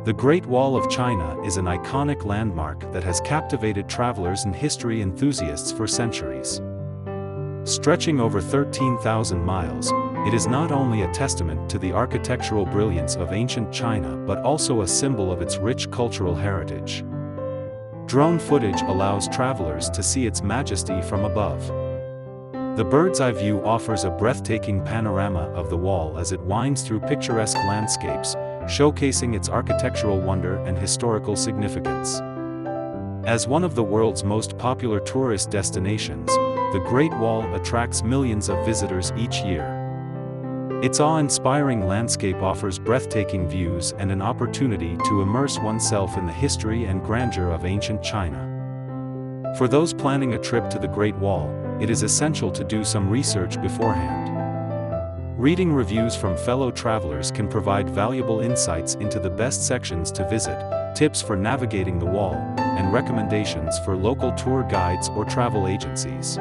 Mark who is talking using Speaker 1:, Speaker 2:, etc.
Speaker 1: The Great Wall of China is an iconic landmark that has captivated travelers and history enthusiasts for centuries. Stretching over 13,000 miles, it is not only a testament to the architectural brilliance of ancient China but also a symbol of its rich cultural heritage. Drone footage allows travelers to see its majesty from above. The bird's-eye view offers a breathtaking panorama of the wall as it winds through picturesque landscapes, showcasing its architectural wonder and historical significance. As one of the world's most popular tourist destinations, the Great Wall attracts millions of visitors each year. Its awe-inspiring landscape offers breathtaking views and an opportunity to immerse oneself in the history and grandeur of ancient China. For those planning a trip to the Great Wall, it is essential to do some research beforehand. Reading reviews from fellow travelers can provide valuable insights into the best sections to visit, tips for navigating the wall, and recommendations for local tour guides or travel agencies.